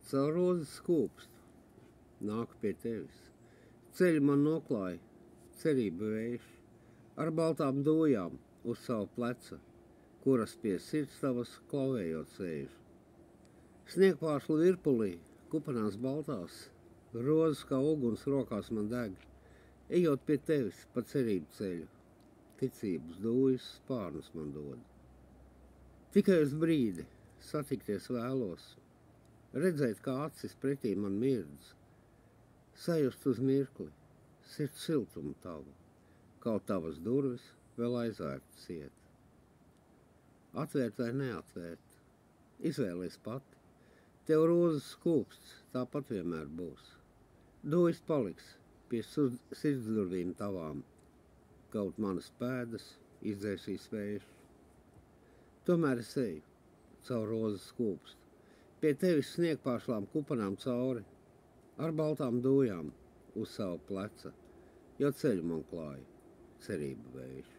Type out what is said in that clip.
caur rozes skūpstu, nāku pie tevis. Ceļu man noklāja cerību vējš, ar baltām dojām uz savu pleca, kuras pie sirds tavas klauvējot sēž. Sniegpārslu virpulī, kupanās baltās, rozes kā uguns rokās man deg, ejot pie tevis pa cerību ceļu, ticības dūjas spārnus man dod. Tikai uz brīdi satikties vēlos, redzēt, kā acis pretī man mirdz, sajust uz mirkli, sirds siltumu tavu, kaut tavas durvis vēl aizvērtas iet. Atvērt vai neatvērt, izvēlies pati, tev rozes skūpsts tāpat vienmēr būs. Dūjas paliks pie sirdsdurvīm tavām, kaut manas pēdas izdzēsīs vējš. Tomēr es eju caur rozes skūpstu, pie tevis sniegpārslām kupanām cauri, ar baltām dūjām uz savu pleca, jo ceļu man klāja cerību vējš.